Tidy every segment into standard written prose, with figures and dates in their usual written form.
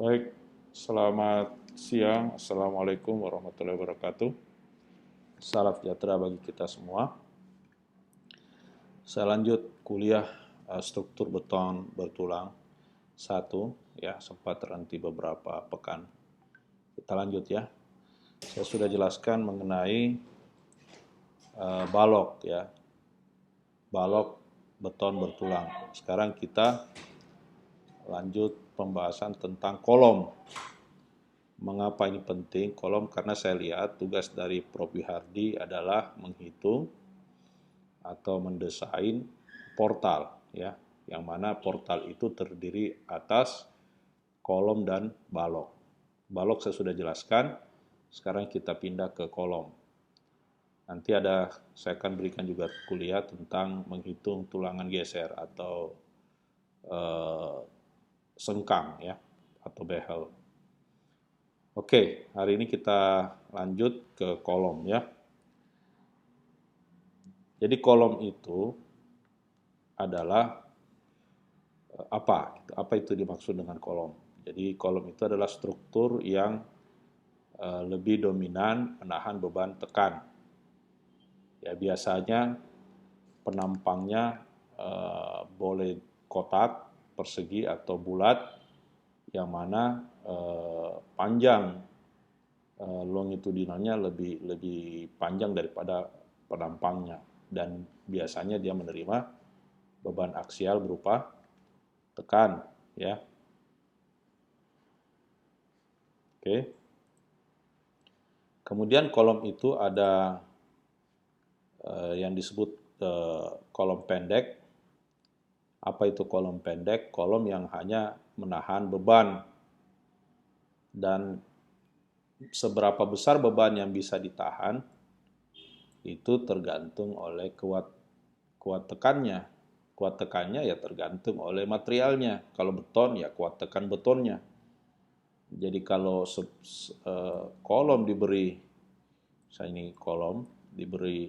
Baik, selamat siang. Assalamualaikum warahmatullahi wabarakatuh. Salam sejahtera bagi kita semua. Saya lanjut kuliah struktur beton bertulang 1, ya, sempat terhenti beberapa pekan. Kita lanjut ya. Saya sudah jelaskan mengenai balok ya. Balok beton bertulang. Sekarang kita lanjut pembahasan tentang kolom. Mengapa ini penting? Kolom karena saya lihat tugas dari Prof. Wihardi adalah menghitung atau mendesain portal ya, yang mana portal itu terdiri atas kolom dan balok. Balok saya sudah jelaskan, sekarang kita pindah ke kolom. Nanti saya akan berikan juga kuliah tentang menghitung tulangan geser atau sengkang ya, atau behel. Oke, hari ini kita lanjut ke kolom ya. Jadi kolom itu adalah apa? Apa itu dimaksud dengan kolom? Jadi kolom itu adalah struktur yang lebih dominan menahan beban tekan. Ya, biasanya penampangnya boleh kotak, persegi atau bulat, yang mana panjang longitudinalnya lebih panjang daripada penampangnya, dan biasanya dia menerima beban aksial berupa tekan ya. Oke. Kemudian kolom itu ada yang disebut kolom pendek. Apa itu kolom pendek? Kolom yang hanya menahan beban, dan seberapa besar beban yang bisa ditahan itu tergantung oleh kuat tekannya. Kuat tekannya ya tergantung oleh materialnya. Kalau beton ya kuat tekan betonnya. Jadi kalau kolom diberi, saya ini kolom diberi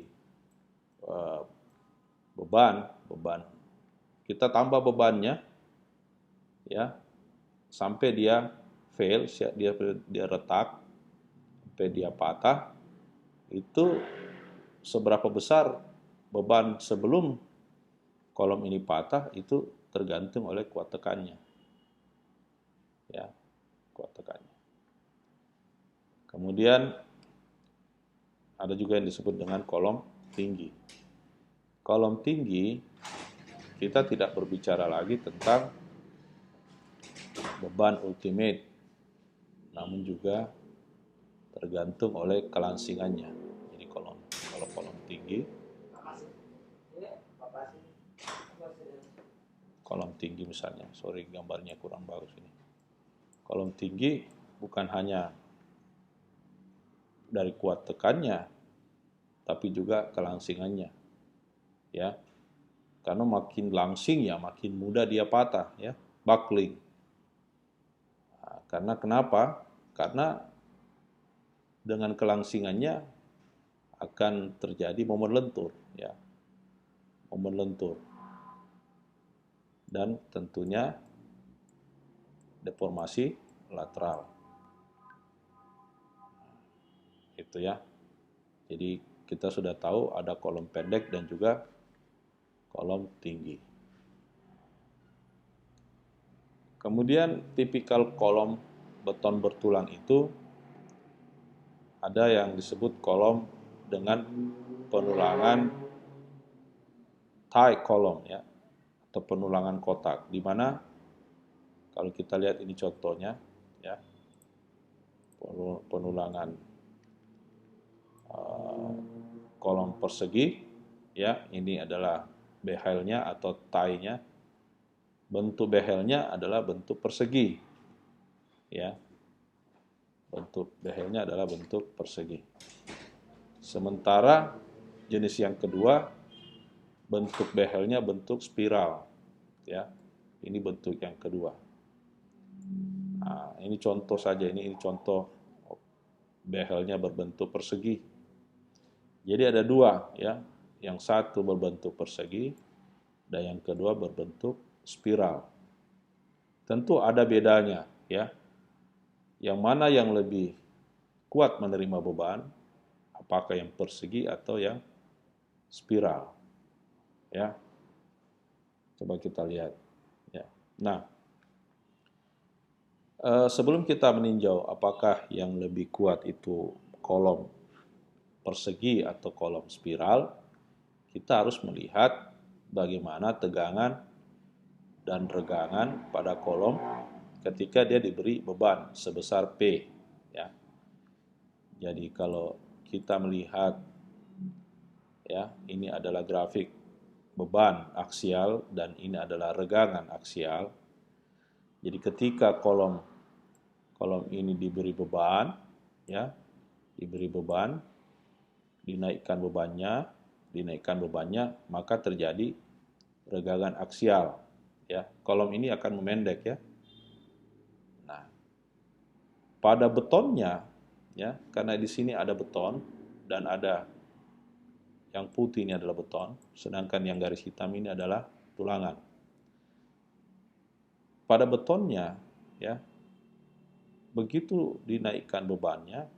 beban, kita tambah bebannya ya sampai dia fail, dia retak, sampai dia patah. Itu seberapa besar beban sebelum kolom ini patah itu tergantung oleh kuat tekannya. Ya, kuat tekannya. Kemudian ada juga yang disebut dengan kolom tinggi. Kolom tinggi kita tidak berbicara lagi tentang beban ultimate, namun juga tergantung oleh kelangsingannya. Jadi kalau kolom tinggi, misalnya, sorry gambarnya kurang bagus ini. Kolom tinggi bukan hanya dari kuat tekannya, tapi juga kelangsingannya, ya. Karena makin langsing ya makin mudah dia patah, ya, buckling. Nah, karena kenapa? Karena dengan kelangsingannya akan terjadi momen lentur, ya, momen lentur, dan tentunya deformasi lateral. Itu ya. Jadi kita sudah tahu ada kolom pendek dan juga kolom tinggi. Kemudian tipikal kolom beton bertulang itu ada yang disebut kolom dengan penulangan tie kolom ya, atau penulangan kotak, di mana kalau kita lihat ini contohnya ya, penulangan kolom persegi ya, ini adalah behelnya atau tie-nya. Bentuk behelnya adalah bentuk persegi ya. Bentuk behelnya adalah bentuk persegi. Sementara jenis yang kedua, bentuk behelnya bentuk spiral ya. Ini bentuk yang kedua. Nah, ini contoh saja, ini contoh behelnya berbentuk persegi. Jadi ada dua ya, yang satu berbentuk persegi dan yang kedua berbentuk spiral. Tentu ada bedanya ya. Yang mana yang lebih kuat menerima beban, apakah yang persegi atau yang spiral. Ya, coba kita lihat. Ya. Nah, sebelum kita meninjau apakah yang lebih kuat itu kolom persegi atau kolom spiral, kita harus melihat bagaimana tegangan dan regangan pada kolom ketika dia diberi beban sebesar P. Ya. Jadi kalau kita melihat, ya, ini adalah grafik beban aksial dan ini adalah regangan aksial. Jadi ketika kolom ini diberi beban, ya, diberi beban, dinaikkan bebannya, maka terjadi regangan aksial. Ya, kolom ini akan memendek, ya. Nah, pada betonnya, ya, karena di sini ada beton dan ada yang putih ini adalah beton, sedangkan yang garis hitam ini adalah tulangan. Pada betonnya, ya, begitu dinaikkan bebannya,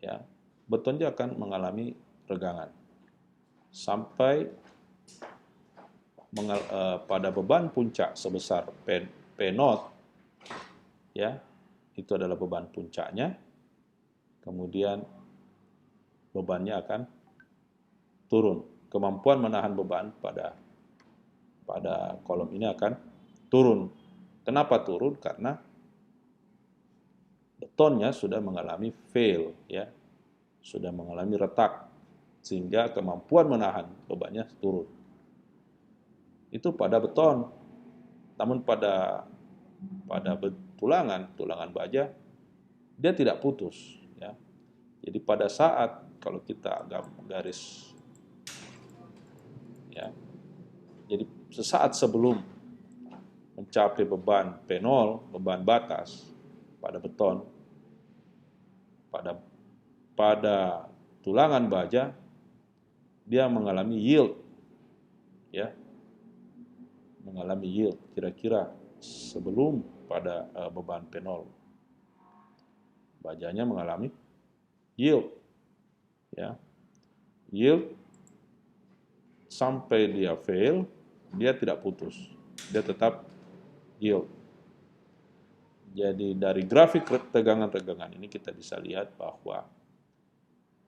ya, betonnya akan mengalami regangan sampai pada beban puncak sebesar P0, ya, itu adalah beban puncaknya, kemudian bebannya akan turun. Kemampuan menahan beban pada kolom ini akan turun. Kenapa turun? Karena betonnya sudah mengalami fail, ya, sudah mengalami retak, sehingga kemampuan menahan bebannya turun. Itu pada beton. Namun pada tulangan baja, dia tidak putus, ya. Jadi pada saat kalau kita garis, ya, jadi sesaat sebelum mencapai beban P0, beban batas pada beton, pada tulangan baja, dia mengalami yield, ya, mengalami yield kira-kira sebelum pada beban P0, bajanya mengalami yield, ya, yield sampai dia fail, dia tidak putus, dia tetap yield. Jadi dari grafik tegangan-regangan ini kita bisa lihat bahwa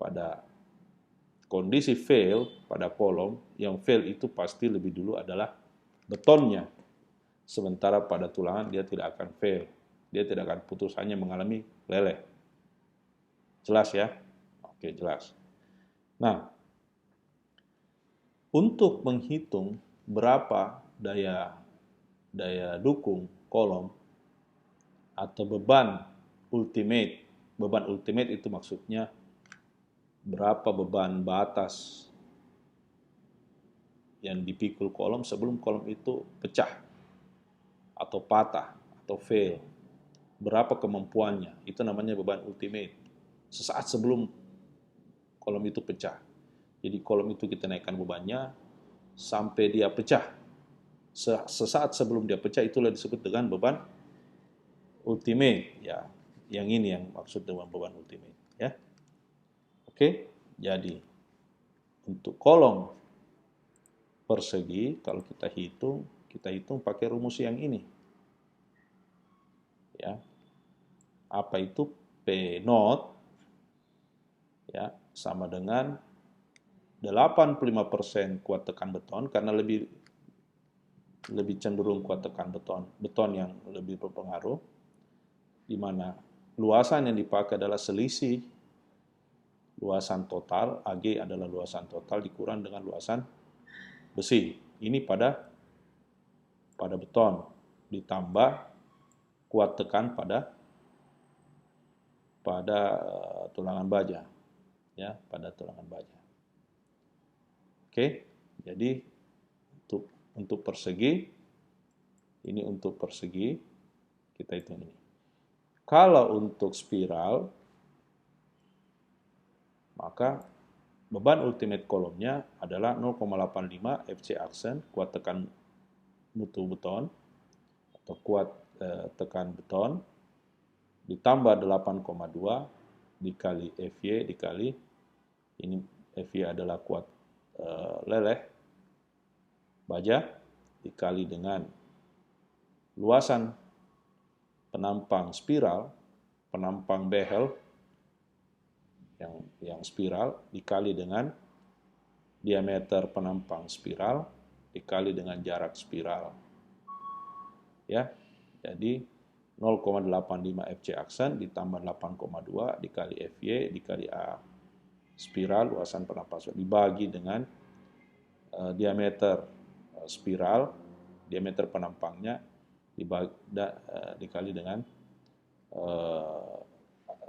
pada kondisi fail pada kolom, yang fail itu pasti lebih dulu adalah betonnya. Sementara pada tulangan dia tidak akan fail, dia tidak akan putus, hanya mengalami leleh. Jelas, ya? Oke, jelas. Nah, untuk menghitung berapa daya dukung kolom atau beban ultimate itu maksudnya berapa beban batas yang dipikul kolom sebelum kolom itu pecah atau patah atau fail. Berapa kemampuannya, itu namanya beban ultimate. Sesaat sebelum kolom itu pecah. Jadi kolom itu kita naikkan bebannya sampai dia pecah. Sesaat sebelum dia pecah itulah disebut dengan beban ultimate, ya. Yang ini yang maksud dengan beban ultimate, ya. Oke, jadi untuk kolom persegi kalau kita hitung pakai rumus yang ini, ya. Apa itu P0, ya, sama dengan 85% kuat tekan beton, karena lebih cenderung kuat tekan beton yang lebih berpengaruh, di mana luasan yang dipakai adalah selisih luasan total, AG adalah luasan total dikurang dengan luasan besi. Ini pada beton, ditambah kuat tekan pada tulangan baja, ya, pada tulangan baja. Oke, jadi untuk persegi, ini untuk persegi, kita hitung ini. Kalau untuk spiral, maka beban ultimate kolomnya adalah 0,85 FC aksen, kuat tekan mutu beton, atau kuat tekan beton, ditambah 8,2 dikali FY dikali, ini FY adalah kuat leleh baja, dikali dengan luasan penampang spiral, penampang behel yang spiral, dikali dengan diameter penampang spiral, dikali dengan jarak spiral. Ya, jadi 0,85 FC aksen ditambah 8,2 dikali FY dikali A spiral luasan penampang spiral dibagi dengan diameter spiral, diameter penampangnya dikali dengan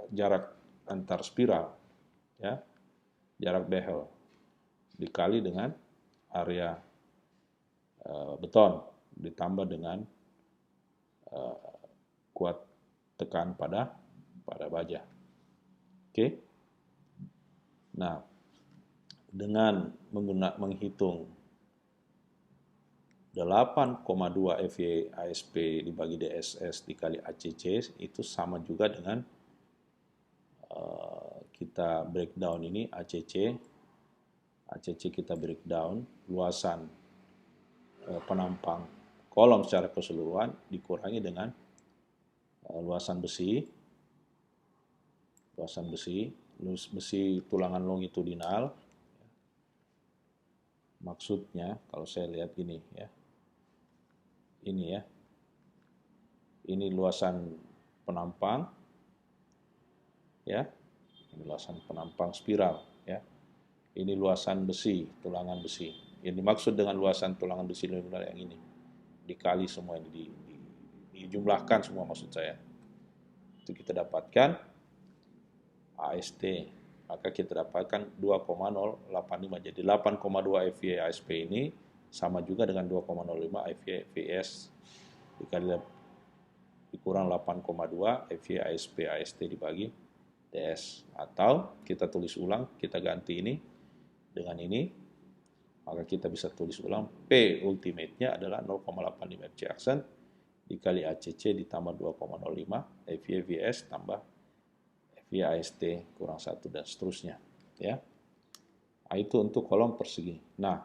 jarak antar spiral, ya, jarak behel dikali dengan area beton ditambah dengan kuat tekan pada baja. Oke. Nah, dengan menghitung 8,2 FY ASP dibagi DSS dikali ACC itu sama juga dengan kita breakdown ini ACC kita breakdown luasan penampang kolom secara keseluruhan dikurangi dengan luasan besi tulangan longitudinal. Maksudnya kalau saya lihat gini ya, ini ya, ini luasan penampang ya, ini luasan penampang spiral ya, ini luasan besi, tulangan besi. Yang dimaksud dengan luasan tulangan besi yang ini dikali semua ini dijumlahkan semua, maksud saya itu kita dapatkan AST, maka kita dapatkan 2,085. Jadi 8,2 FY ASP ini sama juga dengan 2,05 FY VS dikali dikurang 8,2 FY ASP AST dibagi DS. Atau kita tulis ulang, kita ganti ini dengan ini, maka kita bisa tulis ulang P ultimate-nya adalah 0,85 FC aksen dikali ACC ditambah 2,05 FY VS tambah FY AST kurang 1 dan seterusnya ya. Nah, itu untuk kolom persegi. Nah,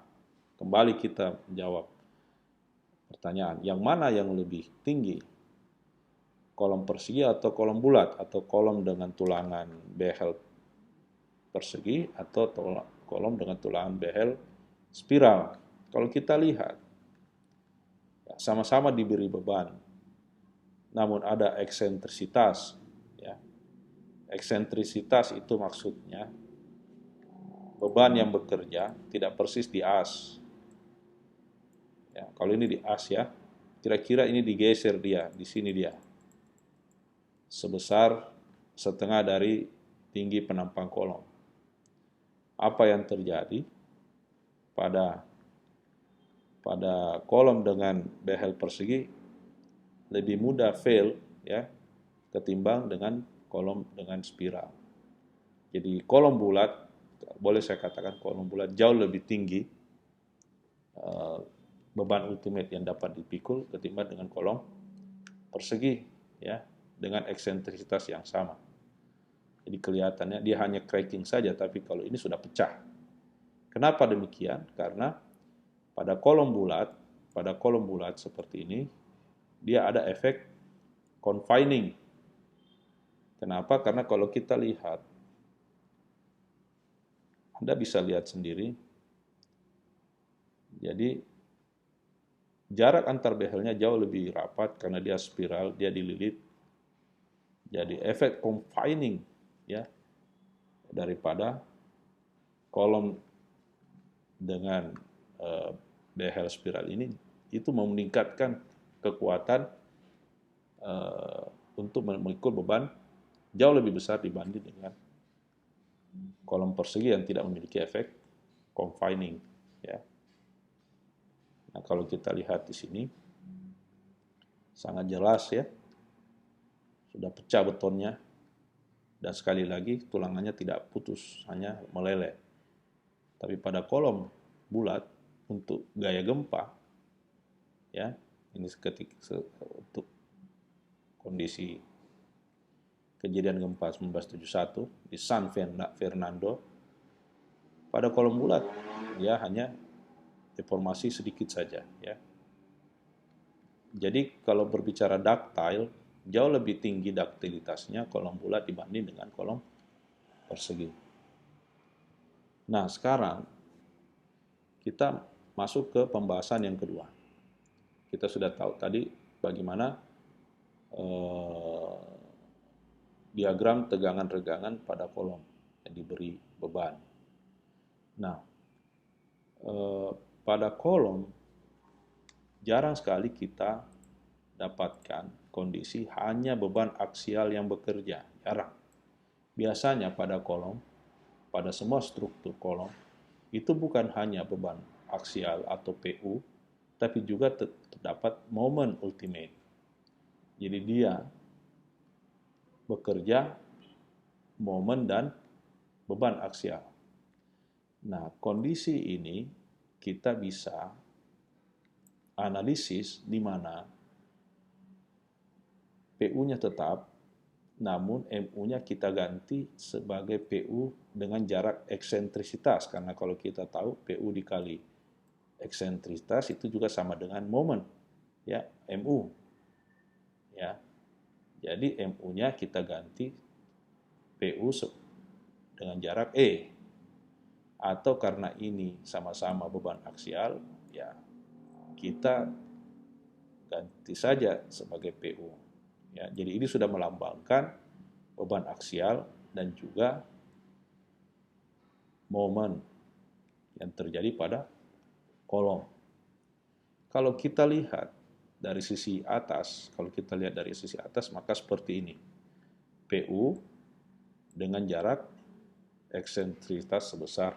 kembali kita menjawab pertanyaan, yang mana yang lebih tinggi? Kolom persegi atau kolom bulat, atau kolom dengan tulangan behel persegi atau kolom dengan tulangan behel spiral? Kalau kita lihat sama-sama diberi beban, namun ada eksentrisitas. Ya. Eksentrisitas itu maksudnya beban yang bekerja tidak persis di as. Ya, kalau ini di as ya, kira-kira ini digeser dia, di sini dia, sebesar setengah dari tinggi penampang kolom. Apa yang terjadi pada kolom dengan behel persegi lebih mudah fail ya ketimbang dengan kolom dengan spiral. Jadi kolom bulat, boleh saya katakan kolom bulat jauh lebih tinggi beban ultimate yang dapat dipikul ketimbang dengan kolom persegi ya dengan eksentrisitas yang sama. Jadi kelihatannya dia hanya cracking saja, tapi kalau ini sudah pecah. Kenapa demikian? Karena pada kolom bulat seperti ini, dia ada efek confining. Kenapa? Karena kalau kita lihat, Anda bisa lihat sendiri, jadi jarak antar behelnya jauh lebih rapat karena dia spiral, dia dililit. Jadi efek confining ya daripada kolom dengan behel spiral ini itu meningkatkan kekuatan untuk memikul beban jauh lebih besar dibanding dengan kolom persegi yang tidak memiliki efek confining ya. Nah, kalau kita lihat di sini sangat jelas ya, sudah pecah betonnya dan sekali lagi tulangannya tidak putus, hanya meleleh. Tapi pada kolom bulat untuk gaya gempa ya, ini untuk kondisi kejadian gempa 1971 di San Fernando, pada kolom bulat ya hanya deformasi sedikit saja ya. Jadi kalau berbicara ductile, jauh lebih tinggi duktilitasnya kolom bulat dibanding dengan kolom persegi. Nah, sekarang kita masuk ke pembahasan yang kedua. Kita sudah tahu tadi bagaimana diagram tegangan-regangan pada kolom yang diberi beban. Nah, pada kolom jarang sekali kita dapatkan kondisi hanya beban aksial yang bekerja, jarang. Biasanya pada kolom, pada semua struktur kolom, itu bukan hanya beban aksial atau PU, tapi juga terdapat moment ultimate. Jadi dia bekerja momen dan beban aksial. Nah, kondisi ini kita bisa analisis di mana PU-nya tetap, namun MU-nya kita ganti sebagai PU dengan jarak eksentrisitas, karena kalau kita tahu PU dikali eksentrisitas itu juga sama dengan momen, ya, MU. Ya. Jadi MU-nya kita ganti PU dengan jarak E. Atau karena ini sama-sama beban aksial, ya kita ganti saja sebagai PU. Ya, jadi ini sudah melambangkan beban aksial dan juga momen yang terjadi pada kolom. Kalau kita lihat dari sisi atas, maka seperti ini. PU dengan jarak eksentrisitas sebesar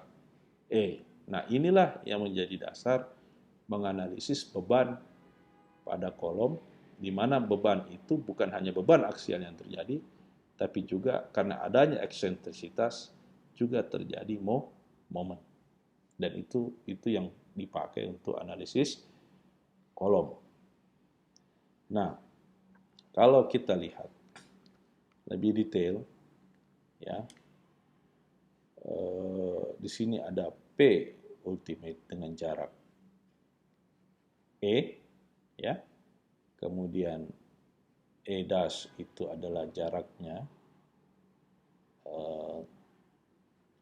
E. Nah, inilah yang menjadi dasar menganalisis beban pada kolom, di mana beban itu bukan hanya beban aksial yang terjadi, tapi juga karena adanya eksentrisitas juga terjadi momen. Dan itu yang dipakai untuk analisis kolom. Nah, kalau kita lihat lebih detail, ya, di sini ada P ultimate dengan jarak E, ya, kemudian E dash itu adalah jaraknya.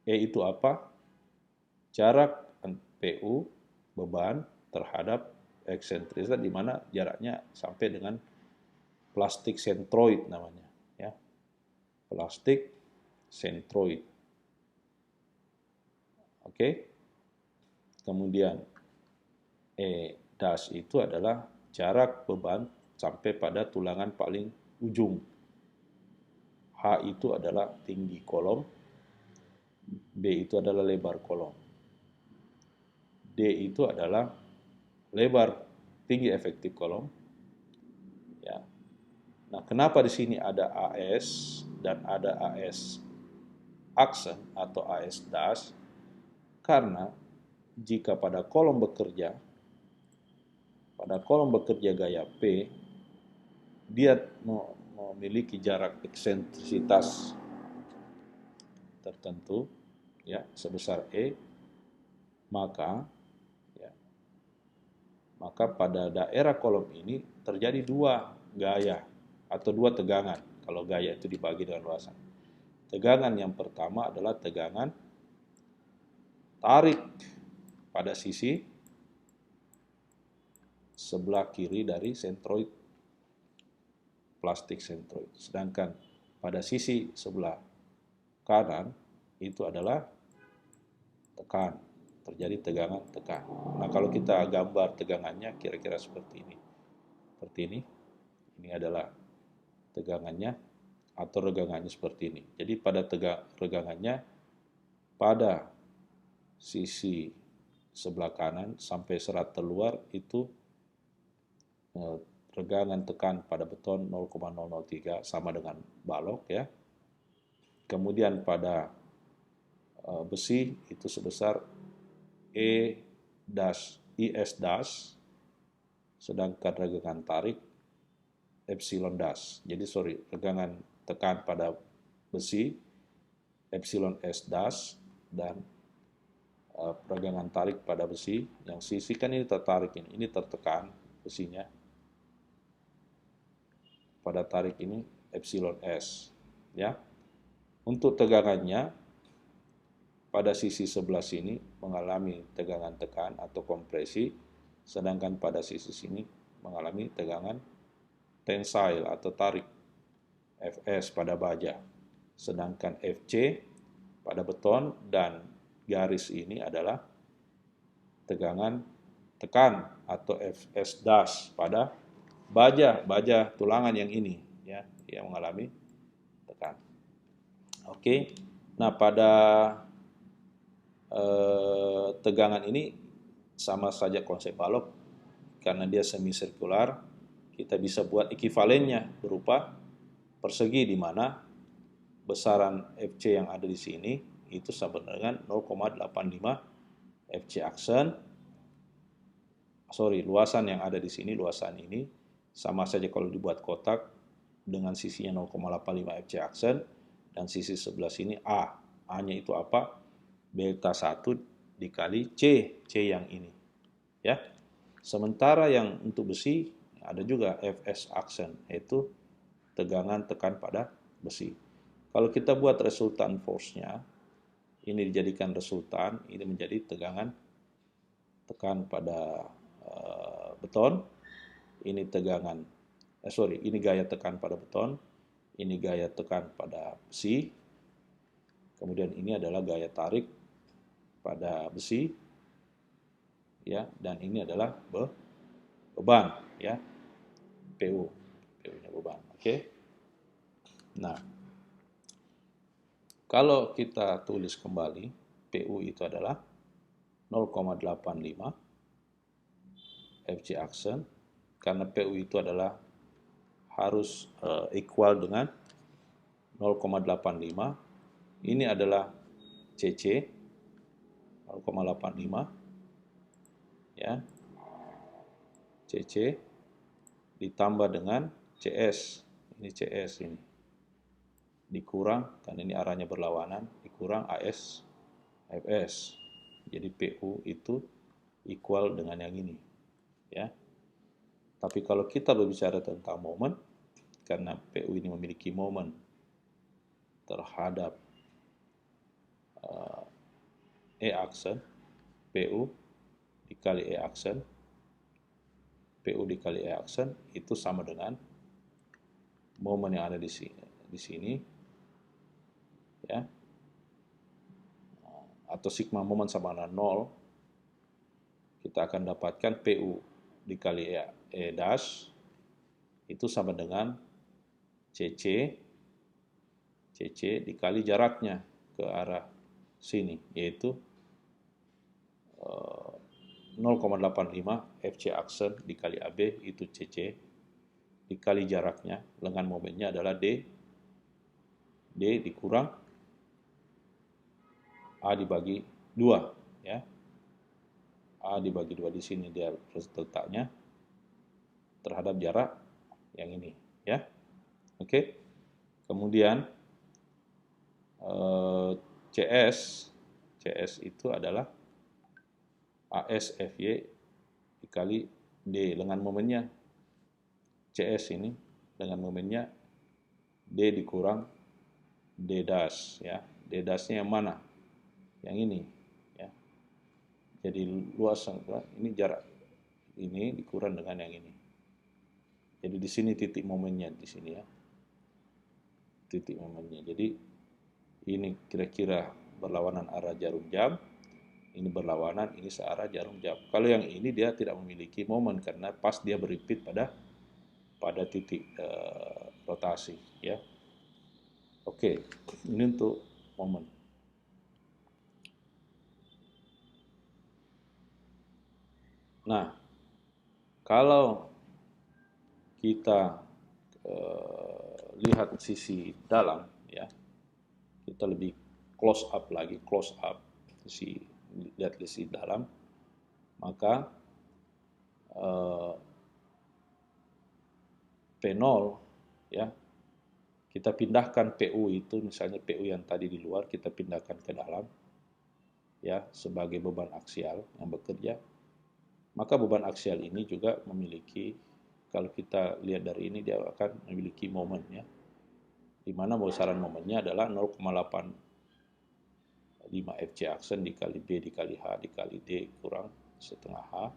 E itu apa? Jarak PU beban terhadap eksentrisitas, di mana jaraknya sampai dengan plastik sentroid namanya, ya, plastik sentroid. Oke. Kemudian E dash itu adalah jarak beban sampai pada tulangan paling ujung. H itu adalah tinggi kolom, B itu adalah lebar kolom, D itu adalah lebar tinggi efektif kolom. Ya. Nah, kenapa di sini ada AS dan ada AS aksen atau AS dash? Karena jika pada kolom bekerja gaya P, dia memiliki jarak eksentrisitas tertentu, ya, sebesar E, maka pada daerah kolom ini terjadi dua gaya atau dua tegangan. Kalau gaya itu dibagi dengan luasan. Tegangan yang pertama adalah tegangan tarik pada sisi sebelah kiri dari sentroid, plastik sentroid. Sedangkan pada sisi sebelah kanan itu adalah tekan, terjadi tegangan tekan. Nah, kalau kita gambar tegangannya kira-kira seperti ini. Seperti ini. Ini adalah tegangannya atau regangannya seperti ini. Jadi pada regangannya pada sisi sebelah kanan sampai serat terluar itu regangan tekan pada beton 0,003 sama dengan balok, ya. Kemudian pada besi itu sebesar E dash IS dash, sedangkan regangan tarik epsilon dash. Jadi tegangan tekan pada besi epsilon S dash dan peregangan tarik pada besi. Yang sisi kan ini tertarik, ini tertekan besinya. Pada tarik ini epsilon S, ya. Untuk tegangannya pada sisi sebelah sini mengalami tegangan tekan atau kompresi, sedangkan pada sisi sini mengalami tegangan tensile atau tarik Fs pada baja. Sedangkan Fc pada beton dan garis ini adalah tegangan tekan atau Fs dash pada baja tulangan yang ini, ya, yang mengalami tekan. Oke. Nah, pada tegangan ini sama saja konsep balok, karena dia semisirkular, kita bisa buat ekivalennya berupa persegi, di mana besaran Fc yang ada di sini itu sama dengan 0,85 Fc aksen. Luasan yang ada di sini, luasan ini sama saja kalau dibuat kotak dengan sisinya 0,85 Fc aksen, dan sisi sebelah sini A. A-nya itu apa? Delta 1 dikali C yang ini, ya. Sementara yang untuk besi ada juga Fs aksen, yaitu tegangan tekan pada besi. Kalau kita buat resultan force-nya, ini dijadikan resultan, ini menjadi tegangan tekan pada beton, ini ini gaya tekan pada beton, ini gaya tekan pada besi, kemudian ini adalah gaya tarik pada besi, ya, dan ini adalah beban, ya, PU-nya beban. Oke. Nah, kalau kita tulis kembali, PU itu adalah 0,85 Fc aksen, karena PU itu adalah harus equal dengan 0,85. Ini adalah CC 0,85, ya, CC ditambah dengan CS, ini CS ini dikurang, karena ini arahnya berlawanan, dikurang AS Fs. Jadi PU itu equal dengan yang ini, ya. Tapi kalau kita berbicara tentang momen, karena PU ini memiliki momen terhadap E aksen, PU dikali E aksen, PU dikali E aksen itu sama dengan momen yang ada di sini, ya, atau sigma momen sama dengan 0. Kita akan dapatkan PU dikali E dash itu sama dengan CC dikali jaraknya ke arah sini, yaitu 0,85 Fc aksen dikali AB itu CC dikali jaraknya, dengan momennya adalah D dikurang A dibagi 2, ya. A dibagi 2 di sini dia letaknya terhadap jarak yang ini, ya. Oke. Kemudian CS itu adalah AS FY dikali D dengan momennya. CS ini dengan momennya D dikurang D dash, ya. D dash-nya yang mana? Yang ini, ya. Jadi luas ini jarak ini dikurang dengan yang ini. Jadi di sini titik momennya di sini, ya. Titik momennya. Jadi ini kira-kira berlawanan arah jarum jam. Ini berlawanan, ini searah jarum jam. Kalau yang ini dia tidak memiliki momen karena pas dia beripit pada titik rotasi, ya. Oke, ini untuk momen. Nah, kalau kita lihat sisi dalam, ya, kita lebih close up, lihat sisi dalam, maka P0 ya, kita pindahkan PU itu, misalnya PU yang tadi di luar kita pindahkan ke dalam ya sebagai beban aksial yang bekerja, maka beban aksial ini juga memiliki, kalau kita lihat dari ini dia akan memiliki momen ya, di mana besaran momennya adalah 0,85 FC aksen dikali B dikali H dikali D kurang setengah H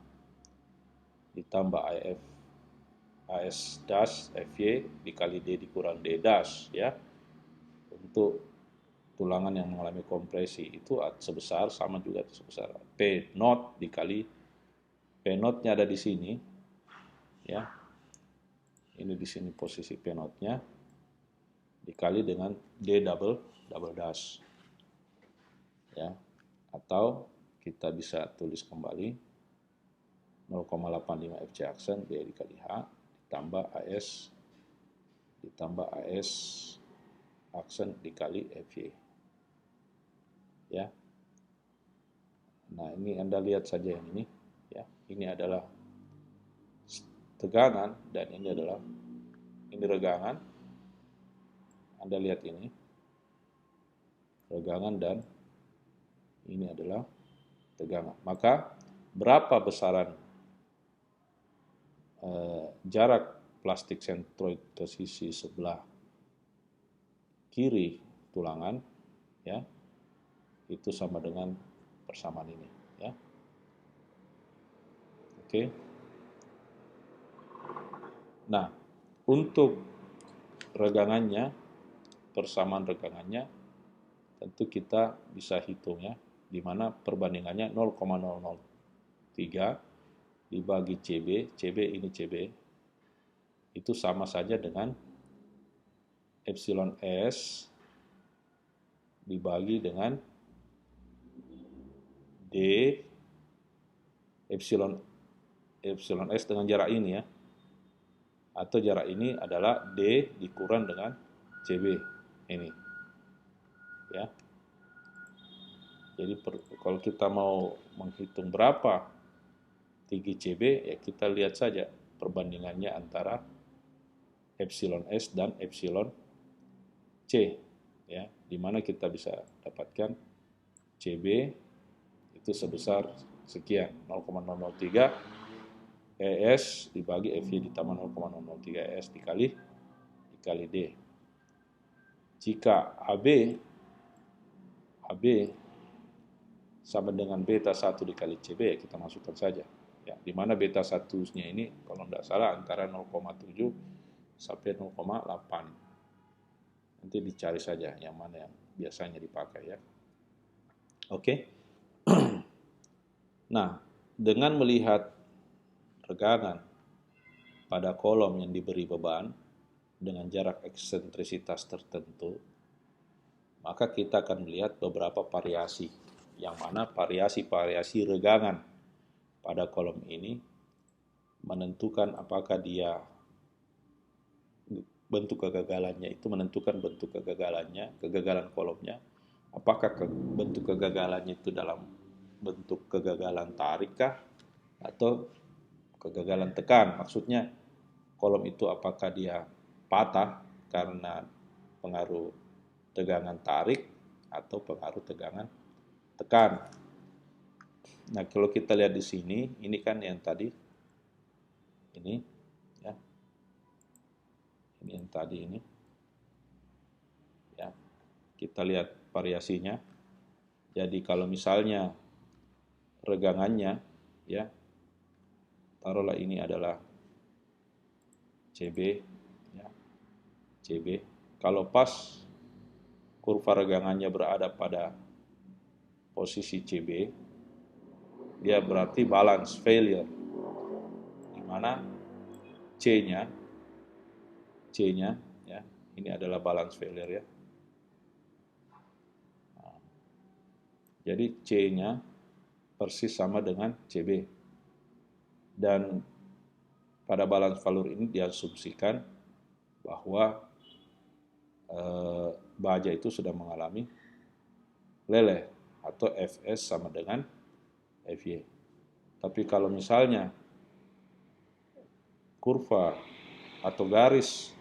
ditambah AS dash FY dikali D dikurang D dash ya. Untuk tulangan yang mengalami kompresi itu sebesar, sama juga sebesar P naught dikali, P naught-nya ada di sini ya. Ini di sini posisi P naught-nya dikali dengan D double dash ya. Atau kita bisa tulis kembali 0,85 FC aksen B dikali H ditambah AS aksen dikali FY ya. Nah, ini Anda lihat saja yang ini ya. Ini adalah tegangan dan ini regangan. Anda lihat ini regangan dan ini adalah tegangan. Maka berapa besaran jarak plastik sentroid ke sisi sebelah kiri tulangan ya, itu sama dengan persamaan ini ya. Oke. Nah, untuk regangannya, persamaan regangannya tentu kita bisa hitung ya, di mana perbandingannya 0,003 dibagi CB ini CB, itu sama saja dengan epsilon S dibagi dengan D epsilon S dengan jarak ini ya, atau jarak ini adalah D dikurang dengan CB ini ya. Jadi kalau kita mau menghitung berapa tinggi CB ya, kita lihat saja perbandingannya antara epsilon S dan epsilon C ya, dimana kita bisa dapatkan CB itu sebesar sekian 0,003 ES dibagi FY ditambah 0,003 ES dikali D. Jika AB sama dengan beta 1 dikali CB ya kita masukkan saja ya, dimana beta 1-nya ini kalau tidak salah antara 0,7 sampai 0,8. Nanti dicari saja yang mana yang biasanya dipakai ya. Oke. Nah, dengan melihat regangan pada kolom yang diberi beban dengan jarak eksentrisitas tertentu, maka kita akan melihat beberapa variasi, yang mana variasi-variasi regangan pada kolom ini menentukan apakah dia bentuk kegagalannya itu menentukan bentuk kegagalan kolomnya, apakah bentuk kegagalannya itu dalam bentuk kegagalan tarik kah atau kegagalan tekan. Maksudnya kolom itu apakah dia patah karena pengaruh tegangan tarik atau pengaruh tegangan tekan. Nah, kalau kita lihat di sini, ini kan yang tadi ini ya. Ini yang tadi ini. Ya. Kita lihat variasinya. Jadi kalau misalnya regangannya ya, taruhlah ini adalah CB ya. CB. Kalau pas kurva regangannya berada pada posisi CB, dia berarti balance failure, di mana C-nya ya, ini adalah balance failure ya. Nah, jadi C-nya persis sama dengan CB. Dan pada balance failure ini diasumsikan bahwa baja itu sudah mengalami leleh atau Fs sama dengan Fy. Tapi kalau misalnya kurva atau garis